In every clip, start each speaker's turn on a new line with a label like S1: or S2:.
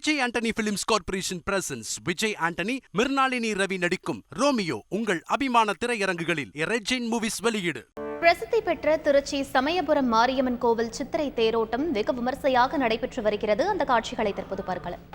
S1: Vijay Antony films corporation presents Vijay Antony, Mirnalini Ravi நடிக்கும் Romeo உங்கள் அபிமான திரையரங்குகளில் ரெஜின் மூவிஸ் வெளியீடு.
S2: பிரசித்தி பெற்ற திருச்சி சமயபுரம் மாரியம்மன் கோவில் சித்திரை தேரோட்டம் வெகு விமர்சையாக நடைபெற்று வருகிறது. அந்த காட்சிகளை தற்போது பார்க்கலாம்.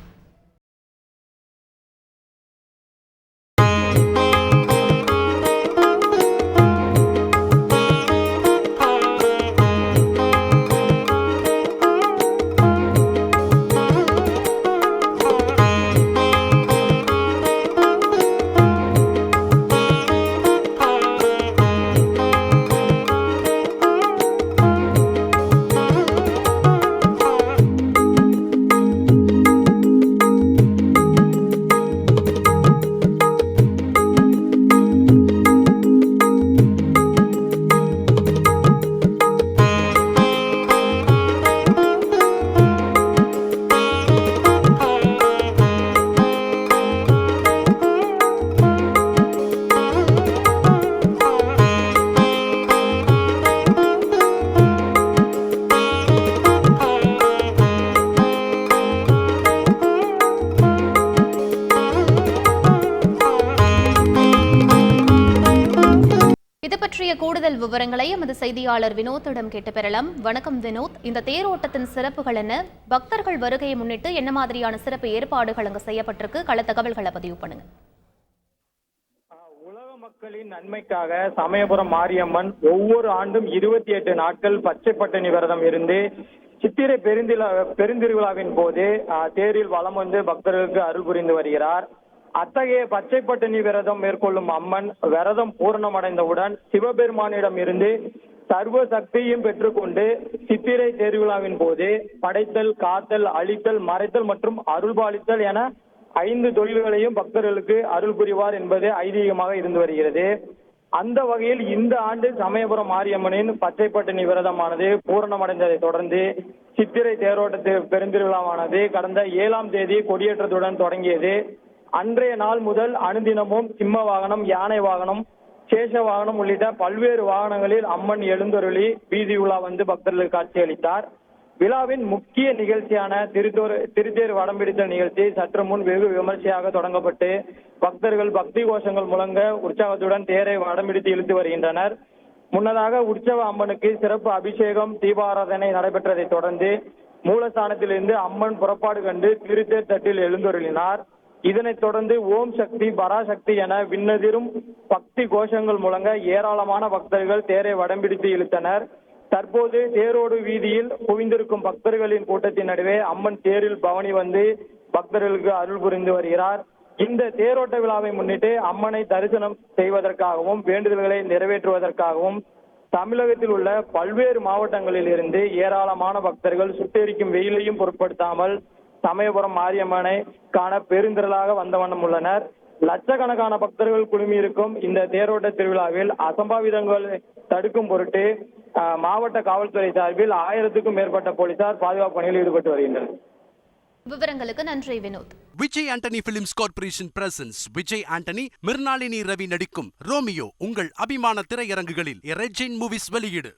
S2: இது பற்றிய கூடுதல் விவரங்களை எமது செய்தியாளர் வினோத்திடம் கேட்டு பெறலாம். வணக்கம் வினோத், இந்த தேரோட்டத்தின் சிறப்புகள் என்ன? பக்தர்கள் வருகையை முன்னிட்டு என்ன மாதிரியான சிறப்பு ஏற்பாடுகள் அங்கு செய்யப்பட்டிருக்கு? கள தகவல்களை பதிவு பண்ணுங்க.
S3: உலக மக்களின் நன்மைக்காக சமயபுரம் மாரியம்மன் ஒவ்வொரு ஆண்டும் 28 நாட்கள் பச்சை பட்டினி விரதம் இருந்து சித்திரை பெருந்திருவிழாவின் போது தேரில் வலம் வந்து பக்தர்களுக்கு அருள் புரிந்து வருகிறார். அத்தகைய பச்சை பட்டினி விரதம் மேற்கொள்ளும் அம்மன் விரதம் பூர்ணமடைந்தவுடன் சிவபெருமானிடம் இருந்து சர்வ சக்தியும் பெற்றுக்கொண்டு சித்திரை தேர்விழாவின் போது படைத்தல், காத்தல், அழித்தல், மறைத்தல் மற்றும் அருள்பாலித்தல் என 5 தொழில்களையும் பக்தர்களுக்கு அருள் புரிவார் என்பது ஐதீகமாக இருந்து வருகிறது. அந்த வகையில் இந்த ஆண்டு சமயபுரம் மாரியம்மனின் பச்சை பட்டினி விரதமானது பூரணமடைந்ததை தொடர்ந்து சித்திரை தேரோட்ட பெருந்திருவிழாவானது கடந்த 7ஆம் தேதி கொடியேற்றத்துடன் தொடங்கியது. அன்றைய நாள் முதல் அனுதினமும் சிம்ம வாகனம், யானை வாகனம், சேஷ வாகனம் உள்ளிட்ட பல்வேறு வாகனங்களில் அம்மன் எழுந்தருளி வீதி உலா வந்து பக்தர்களுக்கு காட்சியளித்தார். விழாவின் முக்கிய நிகழ்ச்சியான திருத்தேர் வடம்பிடித்தல் நிகழ்ச்சி சற்று முன் வெகு விமர்சையாக தொடங்கப்பட்டு பக்தர்கள் பக்தி கோஷங்கள் முழங்க உற்சாகத்துடன் தேரை வடம்பிடித்து இழுத்து வருகின்றனர். முன்னதாக உற்சவ அம்மனுக்கு சிறப்பு அபிஷேகம், தீபாராதனை நடைபெற்றதை தொடர்ந்து மூலஸ்தானத்திலிருந்து அம்மன் புறப்பாடு கண்டு திருத்தேர் தட்டில் எழுந்தருளினார். இதனைத் தொடர்ந்து ஓம் சக்தி, பராசக்தி என விண்ணதிரும் பக்தி கோஷங்கள் முழங்க ஏராளமான பக்தர்கள் தேரை வடம்பிடித்து இழுத்தனர். தற்போது தேரோடு வீதியில் குவிந்திருக்கும் பக்தர்களின் கூட்டத்தின் நடுவே அம்மன் தேரில் பவனி வந்து பக்தர்களுக்கு அருள் புரிந்து வருகிறார். இந்த தேரோட்ட விழாவை முன்னிட்டு அம்மனை தரிசனம் செய்வதற்காகவும் வேண்டுதல்களை நிறைவேற்றுவதற்காகவும் தமிழகத்தில் உள்ள பல்வேறு மாவட்டங்களில் இருந்து ஏராளமான பக்தர்கள் சுட்டெரிக்கும் வெயிலையும் பொருட்படுத்தாமல் சமயபுரம் மாரியம்மனை காண பெருந்திரளாக வந்த வண்ணம் உள்ளனர். லட்சக்கணக்கான பக்தர்கள் குழுமியிருக்கும் இந்த தேரோட்ட திருவிழாவில் அசம்பாவிதங்களை தடுக்கும் பொருட்டு மாவட்ட காவல்துறை சார்பில் 1000க்கும் மேற்பட்ட போலீசார் பாதுகாப்பு பணியில் ஈடுபட்டு வருகின்றனர்.
S2: விவரங்களுக்கு நன்றி Vinod.
S1: Vijay Antony films corporation presents Vijay Antony, Mirnalini Ravi நடிக்கும் ரோமியோ உங்கள் அபிமான திரையரங்குகளில் ரெஜின் மூவிஸ் வெளியீடு.